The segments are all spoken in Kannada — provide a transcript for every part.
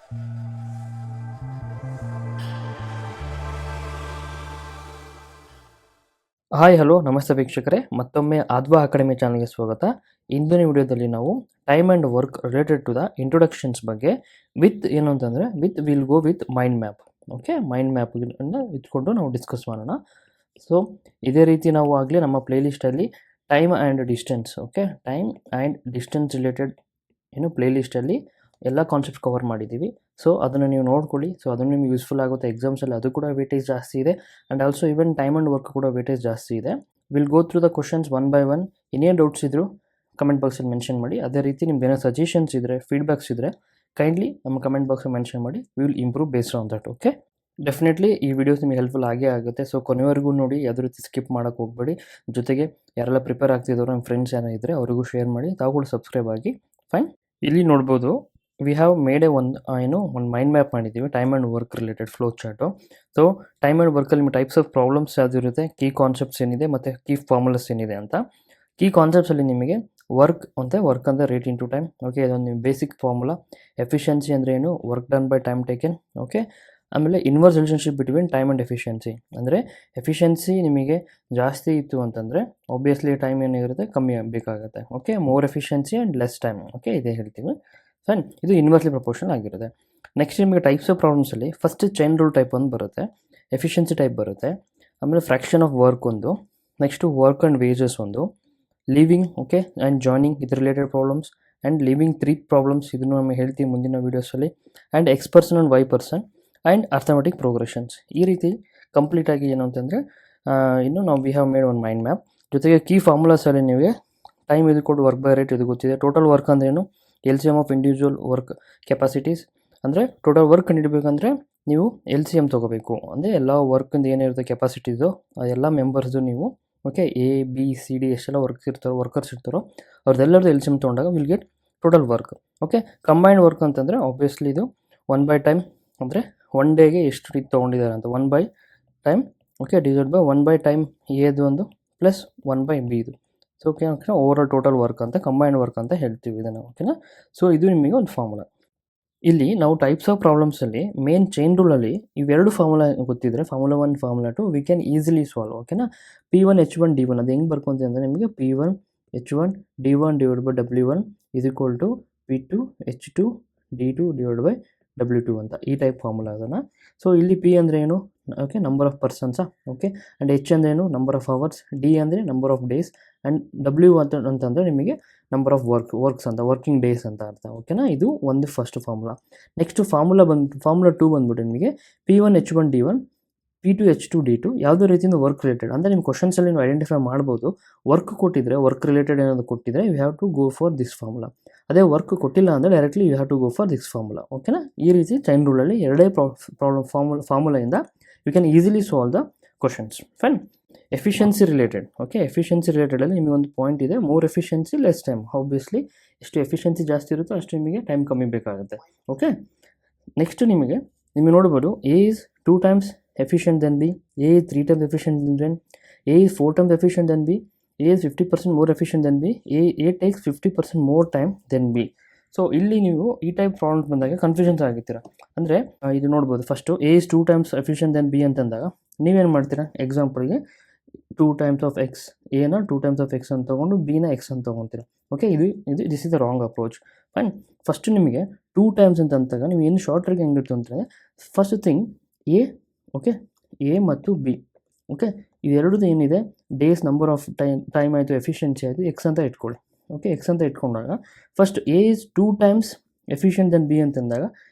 ಹಾಯ್ ಹಲೋ ನಮಸ್ತೆ ವೀಕ್ಷಕರೇ, ಮತ್ತೊಮ್ಮೆ ಆದ್ವಾ ಅಕಾಡೆಮಿ ಚಾನಲ್ಗೆ ಸ್ವಾಗತ. ಇಂದಿನ ವಿಡಿಯೋದಲ್ಲಿ ನಾವು time and work related to the introductions ಬಗ್ಗೆ ವಿತ್ ಏನು ಅಂತಂದರೆ will go with mind map. Okay, mind ಮ್ಯಾಪನ್ನು ಇಟ್ಕೊಂಡು ನಾವು ಡಿಸ್ಕಸ್ ಮಾಡೋಣ. ಸೊ ಇದೇ ರೀತಿ ನಾವು ಆಗಲೇ ನಮ್ಮ ಪ್ಲೇಲಿಸ್ಟಲ್ಲಿ time and distance, okay, time and distance related ಪ್ಲೇಲಿಸ್ಟಲ್ಲಿ ಎಲ್ಲ ಕಾನ್ಸೆಪ್ಟ್ಸ್ ಕವರ್ ಮಾಡಿದ್ದೀವಿ. ಸೊ ಅದನ್ನು ನೀವು ನೋಡ್ಕೊಳ್ಳಿ. ಸೊ ಅದನ್ನು ನಿಮ್ಗೆ ಯೂಸ್ಫುಲ್ ಆಗುತ್ತೆ ಎಕ್ಸಾಮ್ಸಲ್ಲಿ. ಅದು ಕೂಡ ವೇಟೇಜ್ ಜಾಸ್ತಿ ಇದೆ. And also even time and work ಕೂಡ ವೇಟೇಜ್ ಜಾಸ್ತಿ ಇದೆ. Will go through the questions one by one. ಇನ್ನೇನು ಡೌಟ್ಸ್ ಇದ್ದರೂ ಕಮೆಂಟ್ ಬಾಕ್ಸಲ್ಲಿ ಮೆನ್ಷನ್ ಮಾಡಿ. ಅದೇ ರೀತಿ ನಿಮ್ದು ಏನೋ ಸಜೆಷನ್ಸ್ ಇದ್ದರೆ, ಫೀಡ್ಬ್ಯಾಕ್ಸ್ ಇದ್ದರೆ ಕೈಂಡ್ಲಿ ನಮ್ಮ ಕಮೆಂಟ್ ಬಾಕ್ಸಲ್ಲಿ ಮೆನ್ಷನ್ ಮಾಡಿ. Will improve based on that. Okay, definitely ಈ ವಿಡಿಯೋಸ್ ನಿಮಗೆ ಹೆಲ್ಪ್ಫುಲ್ ಆಗೇ ಆಗುತ್ತೆ. ಸೊ ಕೊನೆವರೆಗೂ ನೋಡಿ, ಯಾವುದೇ ರೀತಿ ಸ್ಕಿಪ್ ಮಾಡೋಕ್ಕೆ ಹೋಗಬೇಡಿ. ಜೊತೆಗೆ ಯಾರೆಲ್ಲ ಪ್ರಿಪೇರ್ ಆಗ್ತಿದ್ದವರು ನಮ್ಮ ಫ್ರೆಂಡ್ಸ್ ಏನೋ ಇದ್ದರೆ ಅವರಿಗೂ ಶೇರ್ ಮಾಡಿ. ತಾವು ಕೂಡ ಸಬ್ಸ್ಕ್ರೈಬ್ ಆಗಿ. ಫೈನ್, ಇಲ್ಲಿ ನೋಡ್ಬೋದು ವಿ ಹ್ಯಾವ್ ಮೇಡ್ ಒಂದು ಮೈಂಡ್ ಮ್ಯಾಪ್ ಮಾಡಿದ್ದೀವಿ time and work related flow chart. So time and ವರ್ಕಲ್ಲಿ ನಿಮ್ಮ ಟೈಪ್ಸ್ ಆಫ್ ಪ್ರಾಬ್ಲಮ್ಸ್ ಯಾವುದಿರುತ್ತೆ, ಕೀ ಕಾನ್ಸೆಪ್ಟ್ಸ್ ಏನಿದೆ ಮತ್ತು ಕೀ ಫಾರ್ಮುಲಾಸ್ ಏನಿದೆ ಅಂತ. ಕೀ ಕಾನ್ಸೆಪ್ಟ್ಸಲ್ಲಿ ನಿಮಗೆ ವರ್ಕ್ ಅಂದರೆ ರೇಟ್ ಇಂಟು ಟೈಮ್. ಓಕೆ, ಇದೊಂದು ನಿಮ್ಮ ಬೇಸಿಕ್ ಫಾರ್ಮುಲಾ. ಎಫಿಷಿಯನ್ಸಿ ಅಂದರೆ ಏನು, work done by time taken. Okay, ಆಮೇಲೆ inverse relationship between time and efficiency. ಅಂದರೆ ಎಫಿಷಿಯನ್ಸಿ ನಿಮಗೆ ಜಾಸ್ತಿ ಇತ್ತು ಅಂತಂದರೆ ಆಬ್ವಿಯಸ್ಲಿ ಟೈಮ್ ಏನಿರುತ್ತೆ ಕಮ್ಮಿ ಬೇಕಾಗುತ್ತೆ. Okay, more efficiency and less time. Okay, ಇದೇ ಹೇಳ್ತೀವಿ. ಫೈನ್, ಇದು ಇನ್ವರ್ಸ್ಲಿ ಪ್ರಪೋರ್ಷನ್ ಆಗಿರುತ್ತೆ. ನೆಕ್ಸ್ಟ್ ನಿಮಗೆ ಟೈಪ್ಸ್ ಆಫ್ ಪ್ರಾಬ್ಲಮ್ಸಲ್ಲಿ ಫಸ್ಟ್ ಚೈನ್ ರೂಲ್ ಟೈಪ್ ಒಂದು ಬರುತ್ತೆ, ಎಫಿಷಿಯನ್ಸಿ ಟೈಪ್ ಬರುತ್ತೆ, ಆಮೇಲೆ ಫ್ರ್ಯಾಕ್ಷನ್ ಆಫ್ ವರ್ಕ್ ಒಂದು, ನೆಕ್ಸ್ಟು ವರ್ಕ್ ಆ್ಯಂಡ್ ವೇಜಸ್ ಒಂದು, ಲೀವಿಂಗ್, ಓಕೆ, ಆ್ಯಂಡ್ ಜಾಯ್ನಿಂಗ್ ಇದು related problems, and leaving 3 problems ಇದನ್ನು ನಮಗೆ ಹೇಳ್ತೀವಿ ಮುಂದಿನ ವೀಡಿಯೋಸಲ್ಲಿ, and X person and Y person, and arithmetic progressions. ಈ ರೀತಿ ಕಂಪ್ಲೀಟಾಗಿ ಏನು ಅಂತಂದರೆ ಇನ್ನು ನಾವು ವಿ ಹ್ಯಾವ್ ಮೇಡ್ ಒಂದು ಮೈಂಡ್ ಮ್ಯಾಪ್. ಜೊತೆಗೆ ಕೀ ಫಾರ್ಮುಲಾಸಲ್ಲಿ ನಿಮಗೆ ಟೈಮ್ ಇದು ಕೊಟ್ಟು ವರ್ಕ್ ಬೈ ರೇಟ್ ಇದು ಗೊತ್ತಿದೆ. ಟೋಟಲ್ ವರ್ಕ್ ಅಂದ್ರೇನು, LCM of individual work capacities. ಅಂದರೆ ಟೋಟಲ್ ವರ್ಕ್ ಕಂಡುಹಿಡಬೇಕಂದ್ರೆ ನೀವು LCM ತೊಗೋಬೇಕು. ಅಂದರೆ ಎಲ್ಲ ವರ್ಕಿಂದ ಏನಿರುತ್ತೆ ಕೆಪಾಸಿಟೀಸು ಅದೆಲ್ಲ ಮೆಂಬರ್ಸ್ದು ನೀವು, ಓಕೆ, ABCD ಎಷ್ಟೆಲ್ಲ ವರ್ಕರ್ಸ್ ಇರ್ತಾರೋ ಅವ್ರದ್ದೆಲ್ಲರದ್ದು LCM ತೊಗೊಂಡಾಗ will get total work. Okay, combined work ಅಂತಂದರೆ ಆಬ್ವಿಯಸ್ಲಿ ಇದು 1/time ಅಂದರೆ 1 ಡೇಗೆ ಎಷ್ಟು ಇದು ತೊಗೊಂಡಿದ್ದಾರೆ ಅಂತ 1/time. Okay, divide by 1/time ಎದು ಒಂದು ಪ್ಲಸ್ 1/Bದು. So okay, over all total work ಅಂತ ಕಂಬೈನ್ಡ್ ವರ್ಕ್ ಅಂತ ಹೇಳ್ತೀವಿ ಇದನ್ನು. ಓಕೆನಾ, ಸೊ ಇದು ನಿಮಗೆ ಒಂದು ಫಾರ್ಮುಲಾ. ಇಲ್ಲಿ ನಾವು ಟೈಪ್ಸ್ ಆಫ್ ಪ್ರಾಬ್ಲಮ್ಸಲ್ಲಿ ಮೇನ್ ಚೈನ್ ರೂಲಲ್ಲಿ ಇವೆರಡು ಫಾರ್ಮುಲಾ ಗೊತ್ತಿದ್ದರೆ, formula 1 formula 2 we can easily solve. ಓಕೆನಾ, P1 H1 D1 ಅದು ಹೆಂಗೆ ಬರ್ಕೊಂತೀವಿ ಅಂದರೆ ನಿಮಗೆ P1 H1 D1 divide by W1 is equal to P2 H2 D2 divide by W2 ಅಂತ ಈ ಟೈಪ್ ಫಾರ್ಮುಲಾ ಅದನ್ನು. ಸೊ ಇಲ್ಲಿ P ಅಂದರೆ ಏನು, ಓಕೆ, ನಂಬರ್ ಆಫ್ ಪರ್ಸನ್ಸಾ, ಓಕೆ, ಆ್ಯಂಡ್ H ಅಂದರೆ ಏನು, ನಂಬರ್ ಆಫ್ ಅವರ್ಸ್, D ಅಂದರೆ number of days, and W ಅಂತಂದರೆ ನಿಮಗೆ ನಂಬರ್ ಆಫ್ ವರ್ಕ್ಸ್ ಅಂತ, ವರ್ಕಿಂಗ್ ಡೇಸ್ ಅಂತ ಅರ್ಥ. ಓಕೆನಾ, ಇದು ಒಂದು ಫಸ್ಟ್ ಫಾರ್ಮುಲಾ. ನೆಕ್ಸ್ಟ್ ಫಾರ್ಮುಲಾ 2 ಬಂದ್ಬಿಟ್ಟು ನಿಮಗೆ P1 H1 D1 P2 H2 D2 ಯಾವುದೇ ರೀತಿಯಿಂದ ವರ್ಕ್ ರಿಲೇಟೆಡ್. ಅಂದರೆ ನಿಮ್ಮ ಕ್ವಶನ್ಸಲ್ಲಿ ನೀವು ಐಡೆಂಟಿಫೈ ಮಾಡ್ಬೋದು. ವರ್ಕ್ ಕೊಟ್ಟಿದ್ರೆ, ವರ್ಕ್ ರಿಲೇಟೆಡ್ ಏನಾದರೂ ಕೊಟ್ಟಿದ್ರೆ you have to go for this formula. ಅದೇ ವರ್ಕ್ ಕೊಟ್ಟಿಲ್ಲ ಅಂದರೆ directly you have to go for this formula. ಓಕೆನಾ, ಈ ರೀತಿ ಚೈನ್ ರೂಲಲ್ಲಿ ಎರಡೇ ಫಾರ್ಮುಲಾಯಿಂದ you can easily solve the questions. Fine, efficiency related. Okay, efficiency ರಿಲೇಟೆಡಲ್ಲಿ ನಿಮಗೆ ಒಂದು ಪಾಯಿಂಟ್ ಇದೆ, more efficiency less time. Obviously ಎಷ್ಟು ಎಫಿಷಿಯನ್ಸಿ ಜಾಸ್ತಿ ಇರುತ್ತೋ ಅಷ್ಟು ನಿಮಗೆ ಟೈಮ್ ಕಮ್ಮಿ ಬೇಕಾಗುತ್ತೆ. ಓಕೆ, ನೆಕ್ಸ್ಟ್ ನಿಮಗೆ ನೋಡ್ಬೋದು A is 2 times efficient than B, A is 3 times efficient than A is 4 times efficient than B, A is 50% more efficient than B, A takes 50% more time than B. So ಇಲ್ಲಿ ನೀವು ಈ ಟೈಪ್ ಪ್ರಾಬ್ಲಮ್ಸ್ ಬಂದಾಗ ಕನ್ಫ್ಯೂಷನ್ಸ್ ಆಗಿರ್ತೀರ. ಅಂದರೆ ಇದು ನೋಡ್ಬೋದು, first A is 2 times efficient than B ಅಂತಂದಾಗ ನೀವೇನು ಮಾಡ್ತೀರಾ, ಎಕ್ಸಾಂಪಲ್ಗೆ 2 times of X, Aನ 2 times of X ಅಂತ ತೊಗೊಂಡು Bನ X ಅಂತ ತೊಗೊತೀರ. ಓಕೆ, ಇದು this is the wrong approach. Fine, first ನಿಮಗೆ 2 times ಅಂತ ಅಂದಾಗ ನೀವು ಏನು ಶಾರ್ಟ್ ಟ್ರಿಕ್ ಹೆಂಗಿತ್ತು ಅಂತಂದರೆ, first thing A, okay, A ಮತ್ತು B, ಓಕೆ, ಇವೆರಡದು ಏನಿದೆ ಡೇಸ್ ನಂಬರ್ ಆಫ್ ಟೈಮ್ ಆಯಿತು, ಎಫಿಷಿಯನ್ಸಿ ಆಯಿತು, X ಅಂತ ಇಟ್ಕೊಳ್ಳಿ. ಓಕೆ, X ಅಂತ ಇಟ್ಕೊಂಡಾಗ first A is 2 times efficient then B ಅಂತಂದಾಗ,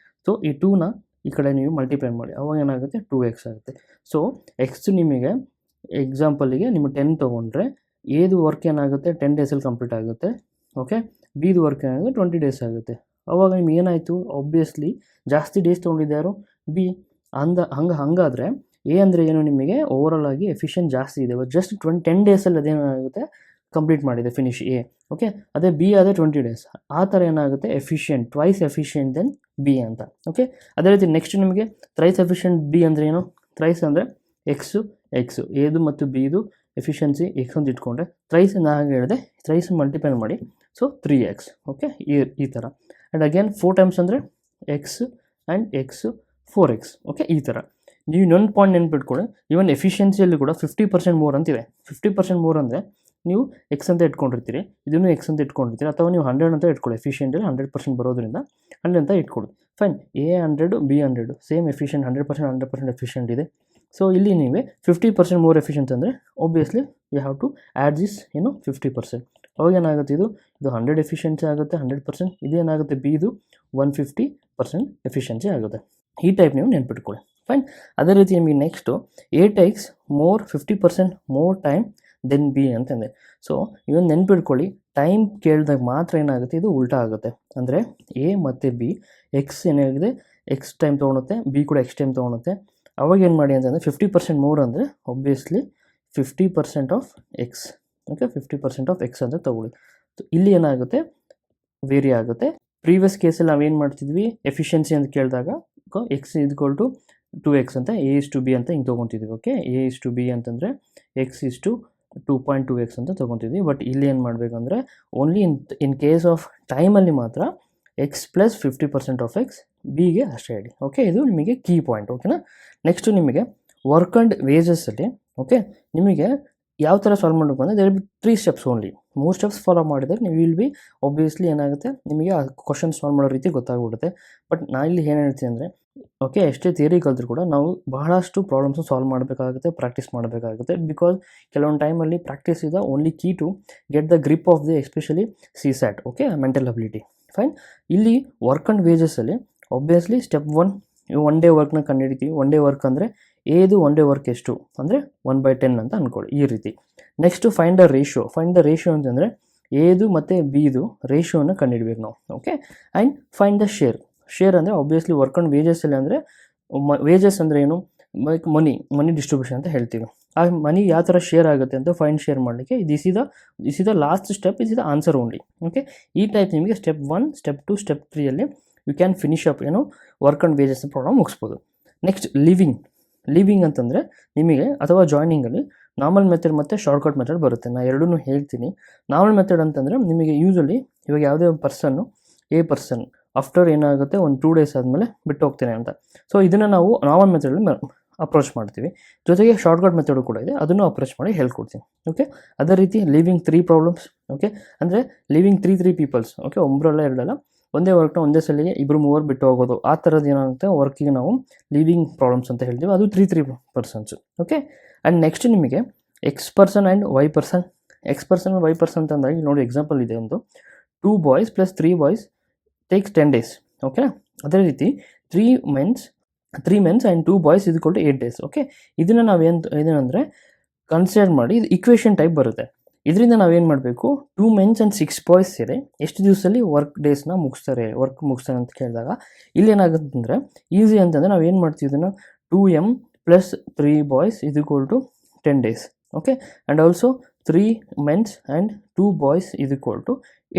ಸೊ ಈ 2ನ ಈ ಕಡೆ ನೀವು ಮಲ್ಟಿಪ್ಲೈ ಮಾಡಿ, ಅವಾಗ ಏನಾಗುತ್ತೆ 2X ಆಗುತ್ತೆ. ಸೊ X ನಿಮಗೆ ಎಕ್ಸಾಂಪಲಿಗೆ ನಿಮ್ಮ 10 ತೊಗೊಂಡ್ರೆ ಏದು ವರ್ಕ್ ಏನಾಗುತ್ತೆ 10 ಡೇಸಲ್ಲಿ ಕಂಪ್ಲೀಟ್ ಆಗುತ್ತೆ. ಓಕೆ, ಬಿದು ವರ್ಕ್ ಏನಾಗುತ್ತೆ 20 ಡೇಸ್ ಆಗುತ್ತೆ. ಅವಾಗ ನಿಮ್ಗೆ ಏನಾಯಿತು, ಆಬ್ವಿಯಸ್ಲಿ ಜಾಸ್ತಿ ಡೇಸ್ ತೊಗೊಂಡಿದ್ದಾರೋ B. ಹಂಗಾದರೆ A ಅಂದರೆ ಏನು, ನಿಮಗೆ ಓವರಾಲ್ ಆಗಿ ಎಫಿಷಿಯಂಟ್ ಜಾಸ್ತಿ ಇದೆ, ಜಸ್ಟ್ 10 ಡೇಸಲ್ಲಿ ಅದೇನಾಗುತ್ತೆ ಕಂಪ್ಲೀಟ್ ಮಾಡಿದೆ, ಫಿನಿಶ್ A. ಓಕೆ, ಅದೇ B ಆದರೆ 20 ಡೇಸ್. ಆ ಥರ ಏನಾಗುತ್ತೆ efficient, twice efficient then B ಅಂತ. ಓಕೆ, ಅದೇ ರೀತಿ ನೆಕ್ಸ್ಟ್ ನಿಮಗೆ ಥ್ರೈಸ್ ಎಫಿಷಿಯಂಟ್ B ಅಂದರೆ ಏನು, ಥ್ರೈಸ್ ಅಂದರೆ ಎಕ್ಸು ಎದು ಮತ್ತು ಬಿದು ಎಫಿಷಿಯನ್ಸಿ X ಅಂತ ಇಟ್ಕೊಂಡ್ರೆ ಥ್ರೈಸ್ ಹಾಗೆ ಹೇಳಿದೆ, ಥ್ರೈಸ್ ಮಲ್ಟಿಪ್ಲೈ ಮಾಡಿ, ಸೊ 3X. ಓಕೆ, ಈ ಥರ. ಆ್ಯಂಡ್ ಅಗೇನ್ 4 times ಅಂದರೆ X and X 4x. Okay, ಈ ಥರ ನೀವು ಇನ್ನೊಂದು ಪಾಯಿಂಟ್ ನೆನ್ಪಿಟ್ಕೊಳ್ಳಿ. ಈವನ್ ಎಫಿಷಿಯನ್ಸಿಯಲ್ಲಿ ಕೂಡ 50% ಮೋರ್ ಅಂತಿದೆ. 50% ಮೋರ್ ಅಂದರೆ ನೀವು ಎಕ್ಸ್ ಅಂತ ಇಟ್ಕೊಂಡಿರ್ತೀರಿ, ಇದನ್ನು ಎಕ್ಸ್ ಅಂತ ಇಟ್ಕೊಂಡಿರ್ತೀರಿ, ಅಥವಾ ನೀವು 100 ಅಂತ ಇಟ್ಕೊಳ್ಳಿ. ಎಫಿಷಿಯೆಂಟಲ್ಲಿ 100% ಬರೋದ್ರಿಂದ 100 ಅಂತ ಇಟ್ಕೊಳ್ಳಿ. Fine, A 100 B 100 same efficient, 100% efficient ಇದೆ. ಸೊ ಇಲ್ಲಿ ನೀವೇ 50% ಮೋರ್ ಎಫಿಷಿಯೆಂಟ್ ಅಂದರೆ obviously you have to add this 50%. ಅವಾಗ ಏನಾಗುತ್ತೆ, ಇದು 100 ಎಫಿಷಿಯೆನ್ಸಿ ಆಗುತ್ತೆ 100%. ಇದೇನಾಗುತ್ತೆ, ಬಿ ಇದು 150% ಎಫಿಷಿಯೆನ್ಸಿ ಆಗುತ್ತೆ. ಈ ಟೈಪ್ ನೀವು ನೆನ್ಪಿಟ್ಕೊಳ್ಳಿ. ಫೈನ್, ಅದೇ ರೀತಿ ನಿಮಗೆ next A takes more 50% more time then B ಅಂತಂದೆ. ಸೊ ಇವೊಂದು ನೆನ್ಪಿಟ್ಕೊಳ್ಳಿ, ಟೈಮ್ ಕೇಳಿದಾಗ ಮಾತ್ರ ಏನಾಗುತ್ತೆ, ಇದು ಉಲ್ಟಾ ಆಗುತ್ತೆ. ಅಂದರೆ ಎ ಮತ್ತು ಬಿ, ಎಕ್ಸ್ ಏನಾಗಿದೆ ಎಕ್ಸ್ ಟೈಮ್ ತೊಗೊಳುತ್ತೆ, ಬಿ ಕೂಡ ಎಕ್ಸ್ ಟೈಮ್ ತೊಗೊಳುತ್ತೆ. ಅವಾಗ ಏನು ಮಾಡಿ ಅಂತಂದರೆ 50% ಮೋರ್ ಅಂದರೆ obviously 50% of X. Okay, 50% of X ಅಂತ ತೊಗೊಳ್ಳಿ. ಇಲ್ಲಿ ಏನಾಗುತ್ತೆ, ವೇರಿ ಆಗುತ್ತೆ. ಪ್ರೀವಿಯಸ್ ಕೇಸಲ್ಲಿ ನಾವೇನು ಮಾಡ್ತಿದ್ವಿ, ಎಫಿಷಿಯನ್ಸಿ ಅಂತ ಕೇಳಿದಾಗ ಎಕ್ಸ್ ಈಕ್ವಲ್ ಟು 2x ಅಂತ, A is to B ಅಂತ ಹಿಂಗೆ ತೊಗೊತಿದ್ವಿ. Okay, A is to B ಅಂತಂದರೆ ಎಕ್ಸ್ is to 2.2x ಅಂತ ತೊಗೊತಿದ್ವಿ. ಬಟ್ ಇಲ್ಲಿ ಏನು ಮಾಡಬೇಕಂದ್ರೆ ಓನ್ಲಿ ಇನ್ ಕೇಸ್ ಆಫ್ ಟೈಮಲ್ಲಿ ಮಾತ್ರ ಎಕ್ಸ್ ಪ್ಲಸ್ 50% ಆಫ್ ಎಕ್ಸ್ ಬಿಗೆ ಅಷ್ಟೇ ಹೇಳಿ. ಓಕೆ, ಇದು ನಿಮಗೆ ಕೀ ಪಾಯಿಂಟ್. ಓಕೆನಾ. ನೆಕ್ಸ್ಟು ನಿಮಗೆ ವರ್ಕ್ ಆ್ಯಂಡ್ ವೇಜಸ್ಸಲ್ಲಿ ಓಕೆ ನಿಮಗೆ ಯಾವ ಥರ ಸಾಲ್ವ್ ಮಾಡಬೇಕು ಅಂದರೆ there be 3 steps only. 3 steps follow ಮಾಡಿದರೆ ನೀವು ವಿಲ್ ಬಿ ಒಬ್ವಿಯಸ್ಲಿ ಏನಾಗುತ್ತೆ, ನಿಮಗೆ ಆ ಕ್ವಶನ್ ಸಾಲ್ವ್ ಮಾಡೋ ರೀತಿ ಗೊತ್ತಾಗ್ಬಿಡುತ್ತೆ. ಬಟ್ ನಾನು ಇಲ್ಲಿ ಏನು ಹೇಳ್ತೀನಿ ಅಂದರೆ ಓಕೆ, ಎಷ್ಟೇ ಥಿಯರಿ ಕಲ್ತರೂ ಕೂಡ ನಾವು ಬಹಳಷ್ಟು ಪ್ರಾಬ್ಲಮ್ಸು ಸಾಲ್ವ್ ಮಾಡಬೇಕಾಗುತ್ತೆ, ಪ್ರಾಕ್ಟೀಸ್ ಮಾಡಬೇಕಾಗುತ್ತೆ. ಬಿಕಾಸ್ ಕೆಲವೊಂದು ಟೈಮಲ್ಲಿ ಪ್ರಾಕ್ಟೀಸ್ ಇದೆ only key to get the grip of the especially CSAT. Okay, mental ability. Fine, ಇಲ್ಲಿ ವರ್ಕ್ ಆ್ಯಂಡ್ ವೇಜಸ್ಸಲ್ಲಿ ಒಬ್ವಿಯಸ್ಲಿ ಸ್ಟೆಪ್ 1 ಒನ್ ಡೇ ವರ್ಕ್ನ ಕಂಡುಹಿಡಿತೀವಿ. ಒನ್ ಡೇ ವರ್ಕ್ ಅಂದರೆ ಏದು ಒನ್ ಡೇ ವರ್ಕ್ ಎಷ್ಟು ಅಂದರೆ 1/10 ಅಂತ ಅಂದ್ಕೊಳ್ಳಿ, ಈ ರೀತಿ. Next find the ratio. Find the ratio ಅಂತಂದರೆ ಏದು ಮತ್ತು ಬಿದು ರೇಷಿಯೋನ ಕಂಡುಹಿಡ್ಬೇಕು ನಾವು. Okay, and find the share ಅಂದರೆ ಒಬ್ವಿಯಸ್ಲಿ ವರ್ಕ್ ಆ್ಯಂಡ್ ವೇಜಸ್ಸಲ್ಲಿ ಅಂದರೆ ವೇಜಸ್ ಅಂದರೆ ಏನು, ಲೈಕ್ ಮನಿ ಡಿಸ್ಟ್ರಿಬ್ಯೂಷನ್ ಅಂತ ಹೇಳ್ತೀವಿ. ಆ ಮನಿ ಯಾವ ಥರ ಶೇರ್ ಆಗುತ್ತೆ ಅಂತ ಫೈಂಡ್ ಶೇರ್ ಮಾಡಲಿಕ್ಕೆ this is the last step, is the answer only. Okay, ಈ ಟೈಪ್ ನಿಮಗೆ step 1, step 2, step 3 you can finish up work and wages problem ಮುಗಿಸ್ಬೋದು. ನೆಕ್ಸ್ಟ್ ಲಿವಿಂಗ್ ಅಂತಂದರೆ ನಿಮಗೆ ಅಥವಾ ಜಾಯ್ನಿಂಗಲ್ಲಿ ನಾರ್ಮಲ್ ಮೆಥಡ್ ಮತ್ತು ಶಾರ್ಟ್ಕಟ್ ಮೆಥಡ್ ಬರುತ್ತೆ. ನಾನು ಎರಡೂ ಹೇಳ್ತೀನಿ. ನಾರ್ಮಲ್ ಮೆಥಡ್ ಅಂತಂದರೆ ನಿಮಗೆ ಯೂಸಲಿ ಇವಾಗ ಯಾವುದೇ ಒಂದು ಪರ್ಸನ್ ಆಫ್ಟರ್ ಏನಾಗುತ್ತೆ ಒಂದು 2 days ಆದಮೇಲೆ ಬಿಟ್ಟು ಹೋಗ್ತೇನೆ ಅಂತ. ಸೊ ಇದನ್ನು ನಾವು ನಾರ್ಮಲ್ ಮೆಥಡಲ್ಲಿ ಅಪ್ರೋಚ್ ಮಾಡ್ತೀವಿ. ಜೊತೆಗೆ ಶಾರ್ಟ್ಕಟ್ ಮೆಥಡು ಕೂಡ ಇದೆ, ಅದನ್ನು ಅಪ್ರೋಚ್ ಮಾಡಿ ಹೇಳ್ಕೊಡ್ತೀನಿ. ಓಕೆ, ಅದೇ ರೀತಿ ಲಿವಿಂಗ್ 3 ಪ್ರಾಬ್ಲಮ್ಸ್. ಓಕೆ, ಅಂದರೆ ಲಿವಿಂಗ್ 3 ಪೀಪಲ್ಸ್. ಓಕೆ, ಒಬ್ಬರಲ್ಲ ಎರಡಲ್ಲ, ಒಂದೇ ವರ್ಕ್ನ ಒಂದೇ ಸಲಿಗೆ 2-3 ಬಿಟ್ಟು ಹೋಗೋದು, ಆ ಥರದ್ದು ಏನಾಗುತ್ತೆ ವರ್ಕಿಗೆ ನಾವು ಲಿವಿಂಗ್ ಪ್ರಾಬ್ಲಮ್ಸ್ ಅಂತ ಹೇಳ್ತೀವಿ. ಅದು 3 ಪರ್ಸನ್ಸ್. ಓಕೆ, ಆ್ಯಂಡ್ ನೆಕ್ಸ್ಟ್ ನಿಮಗೆ X person and Y person. X person and Y person ಅಂತಂದಾಗ ನೋಡಿ ಎಕ್ಸಾಂಪಲ್ ಇದೆ ಒಂದು 2 boys + 3 boys takes 10 days. Okay, ಅದೇ ರೀತಿ 3 men and 2 boys = 8 days. Okay, ಇದನ್ನು ನಾವೇನಂದರೆ ಕನ್ಸಿಡರ್ ಮಾಡಿ ಇದು ಇಕ್ವೇಷನ್ ಟೈಪ್ ಬರುತ್ತೆ. ಇದರಿಂದ ನಾವೇನು ಮಾಡಬೇಕು, 2 men ಆ್ಯಂಡ್ 6 boys ಸೇರಿ ಎಷ್ಟು ದಿವಸದಲ್ಲಿ ವರ್ಕ್ ಮುಗಿಸ್ತಾರೆ ಅಂತ ಕೇಳಿದಾಗ ಇಲ್ಲಿ ಏನಾಗುತ್ತೆ ಅಂದರೆ ಈಸಿ ಅಂತಂದರೆ ನಾವೇನು ಮಾಡ್ತೀವಿ, ಇದನ್ನು 2m + 3 boys = 10 days. Okay, and also 3 men and 2 boys =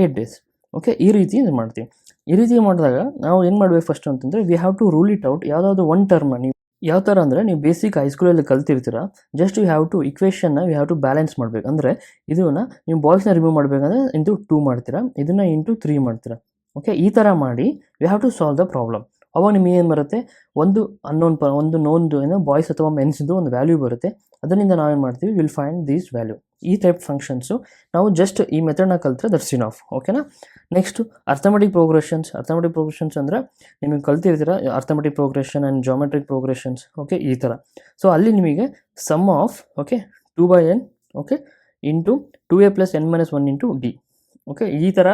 8 days. Okay, ಈ ರೀತಿ ಮಾಡ್ತೀವಿ. ಈ ರೀತಿ ಮಾಡಿದಾಗ ನಾವು ಏನು ಮಾಡಬೇಕು ಫಸ್ಟ್ ಅಂತಂದರೆ we have to rule it out. ಯಾವುದಾದ್ರು ಒಂದು ಟರ್ಮ್ನ ನೀವು ಯಾವ ಥರ ಅಂದರೆ ನೀವು ಬೇಸಿಕ್ ಹೈಸ್ಕೂಲಲ್ಲಿ ಕಲ್ತಿರ್ತೀರ, ಜಸ್ಟ್ ಯು ಹ್ಯಾವ್ ಟು ಇಕ್ವೇಷನ್ನ ಯು ಹ್ಯಾವ್ ಟು ಬ್ಯಾಲೆನ್ಸ್ ಮಾಡಬೇಕು. ಅಂದರೆ ಇದನ್ನು ನೀವು ಬಾಯ್ಸ್ನ ರಿಮೂವ್ ಮಾಡಬೇಕಂದ್ರೆ ಇಂಟು 2 ಮಾಡ್ತೀರಾ, ಇದನ್ನು ಇಂಟು 3 ಮಾಡ್ತೀರಾ. ಓಕೆ, ಈ ಥರ ಮಾಡಿ we have to solve the problem. ಅವಾಗ ನಿಮಗೆ ಏನು ಬರುತ್ತೆ, ಒಂದು ನೋನ್ ಬಾಯ್ಸ್ ಅಥವಾ ಮೆನ್ಸ್ದು ಒಂದು ವ್ಯಾಲ್ಯೂ ಬರುತ್ತೆ. ಅದರಿಂದ ನಾವೇನು ಮಾಡ್ತೀವಿ, ವಿಲ್ ಫೈಂಡ್ ದೀಸ್ ವ್ಯಾಲ್ಯೂ. ಈ ಟೈಪ್ ಫಂಕ್ಷನ್ಸು ನಾವು ಜಸ್ಟ್ ಈ ಮೆಥಡ್ನ ಕಲ್ತ್ರೆ ದಟ್ಸ್ ಇನಫ್. ಓಕೆನಾ. ನೆಕ್ಸ್ಟು ಅರ್ಥಮೆಟಿಕ್ ಪ್ರೋಗ್ರೆಷನ್ಸ್ ಅಂದರೆ ನಿಮಗೆ ಕಲ್ತಿರ್ತೀರ arithmetic progression and geometric progressions. Okay, ಈ ಥರ. ಸೊ ಅಲ್ಲಿ ನಿಮಗೆ sum of 2/n into 2a + n - 1 into d. Okay, ಈ ಥರ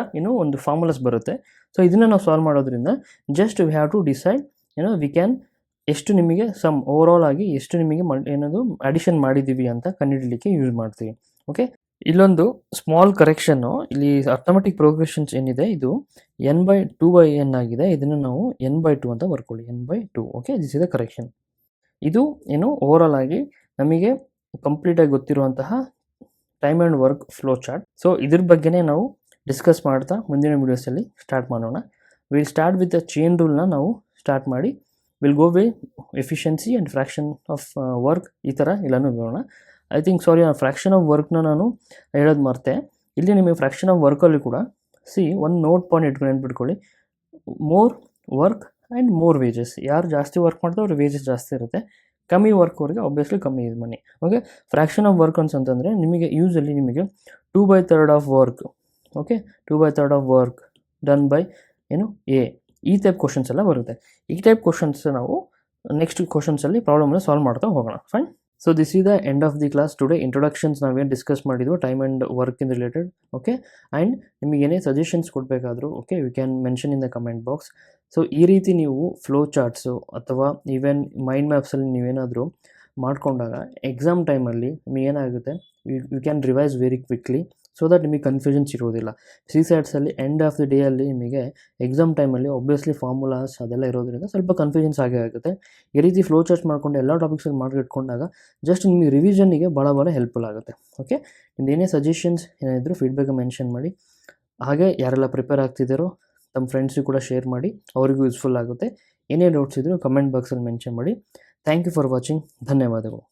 ಒಂದು ಫಾರ್ಮುಲಾಸ್ ಬರುತ್ತೆ. ಸೊ ಇದನ್ನು ನಾವು ಸಾಲ್ವ್ ಮಾಡೋದ್ರಿಂದ just we have to decide we can ಎಷ್ಟು ನಿಮಗೆ ಸಮ್ ಓವರಾಲ್ ಆಗಿ ಎಷ್ಟು ನಿಮಗೆ ಅಡಿಷನ್ ಮಾಡಿದ್ದೀವಿ ಅಂತ ಕಂಡುಹಿಡಲಿಕ್ಕೆ ಯೂಸ್ ಮಾಡ್ತೀವಿ. ಓಕೆ, ಇಲ್ಲೊಂದು ಸ್ಮಾಲ್ ಕರೆಕ್ಷನ್ನು, ಇಲ್ಲಿ ಅರ್ಥಮೆಟಿಕ್ ಪ್ರೋಗ್ರೆಷನ್ಸ್ ಏನಿದೆ ಇದು n/2/n ಆಗಿದೆ. ಇದನ್ನು ನಾವು n/2 ಅಂತ ಬರ್ಕೊಳ್ಳಿ, n/2. Okay, this is the correction. ಇದು ಓವರಾಲ್ ಆಗಿ ನಮಗೆ ಕಂಪ್ಲೀಟಾಗಿ ಗೊತ್ತಿರುವಂತಹ time and work flow chart. So ಇದ್ರ ಬಗ್ಗೆನೇ ನಾವು ಡಿಸ್ಕಸ್ ಮಾಡ್ತಾ ಮುಂದಿನ ವೀಡಿಯೋಸಲ್ಲಿ ಸ್ಟಾರ್ಟ್ ಮಾಡೋಣ. Will start with the chain ರೂಲ್ನ ನಾವು ಸ್ಟಾರ್ಟ್ ಮಾಡಿ will go we efficiency and fraction of work, ಈ ಥರ ಎಲ್ಲನೂ ನೋಡೋಣ. ಐ ಥಿಂಕ್ ಫ್ರ್ಯಾಕ್ಷನ್ ಆಫ್ ವರ್ಕ್ನ ನಾನು ಹೇಳೋದು ಮರ್ತೆ. ಇಲ್ಲಿ ನಿಮಗೆ ಫ್ರ್ಯಾಕ್ಷನ್ ಆಫ್ ವರ್ಕಲ್ಲಿ ಕೂಡ ಒಂದು ನೋಟ್ ಪಾಯಿಂಟ್ ನೆನ್ಪಿಟ್ಕೊಳ್ಳಿ, more work and more wages. ಯಾರು ಜಾಸ್ತಿ ವರ್ಕ್ ಮಾಡ್ತಾರೆ ಅವ್ರ ವೇಜಸ್ ಜಾಸ್ತಿ ಇರುತ್ತೆ, ಕಮ್ಮಿ ವರ್ಕ್ ಅವ್ರಿಗೆ ಆಬ್ವಿಯಸ್ಲಿ ಕಮ್ಮಿ ಇದು money. Okay, fraction of work ಅಂತಂದರೆ ನಿಮಗೆ ಯೂಸಲಿ ನಿಮಗೆ 2/3 of work, okay, 2/3 of work done by A, ಈ ಟೈಪ್ ಕ್ವಶನ್ಸ್ ಎಲ್ಲ ಬರುತ್ತೆ. ಈ ಟೈಪ್ ಕ್ವಶನ್ಸ್ ನಾವು ನೆಕ್ಸ್ಟ್ ಕ್ವಶನ್ಸಲ್ಲಿ ಪ್ರಾಬ್ಲಮ್ನ ಸಾಲ್ವ್ ಮಾಡ್ತಾ ಹೋಗೋಣ. Fine. So this is the end of the class today. Introductions ನಾವೇನು ಡಿಸ್ಕಸ್ ಮಾಡಿದ್ವು time and working related. Okay, and ನಿಮಗೆ ಏನೇ ಸಜೆಷನ್ಸ್ ಕೊಡಬೇಕಾದ್ರೂ okay, you can mention in the comment box. So ಈ ರೀತಿ ನೀವು ಫ್ಲೋ ಚಾರ್ಟ್ಸು ಅಥವಾ ಈವನ್ ಮೈಂಡ್ ಮ್ಯಾಪ್ಸಲ್ಲಿ ನೀವೇನಾದರೂ ಮಾಡಿಕೊಂಡಾಗ ಎಕ್ಸಾಮ್ ಟೈಮಲ್ಲಿ ನಿಮಗೇನಾಗುತ್ತೆ, you can revise very quickly, so that ನಿಮಗೆ ಕನ್ಫ್ಯೂಷನ್ಸ್ ಇರೋದಿಲ್ಲ. CSATಸಲ್ಲಿ ಎಂಡ್ ಆಫ್ ದಿ ಡೇಯಲ್ಲಿ ನಿಮಗೆ ಎಕ್ಸಾಮ್ ಟೈಮಲ್ಲಿ ಒಬ್ವಿಯಸ್ಲಿ ಫಾರ್ಮುಲಾಸ್ ಅದೆಲ್ಲ ಇರೋದ್ರಿಂದ ಸ್ವಲ್ಪ ಕನ್ಫ್ಯೂಷನ್ಸ್ ಆಗೇ ಆಗುತ್ತೆ. ಈ ರೀತಿ ಫ್ಲೋ ಚಾರ್ಟ್ ಮಾಡಿಕೊಂಡು ಎಲ್ಲ ಟಾಪಿಕ್ಸಲ್ಲಿ ಮಾಡಿಟ್ಕೊಂಡಾಗ ಜಸ್ಟ್ ನಿಮಗೆ ರಿವಿಷನ್ನಿಗೆ ಭಾಳ ಹೆಲ್ಪ್ಫುಲ್ ಆಗುತ್ತೆ. ಓಕೆ, ನಿಮ್ದು ಏನೇ ಸಜೆಷನ್ಸ್ ಏನಿದ್ರು ಫೀಡ್ಬ್ಯಾಕ್ ಮೆನ್ಷನ್ ಮಾಡಿ. ಹಾಗೆ ಯಾರೆಲ್ಲ ಪ್ರಿಪೇರ್ ಆಗ್ತಿದ್ದಾರೋ ತಮ್ಮ ಫ್ರೆಂಡ್ಸಿಗೂ ಕೂಡ ಶೇರ್ ಮಾಡಿ, ಅವರಿಗೂ ಯೂಸ್ಫುಲ್ ಆಗುತ್ತೆ. ಏನೇ ಡೌಟ್ಸ್ ಇದ್ದರೂ ಕಮೆಂಟ್ ಬಾಕ್ಸಲ್ಲಿ ಮೆನ್ಷನ್ ಮಾಡಿ. Thank you for watching. ಧನ್ಯವಾದಗಳು.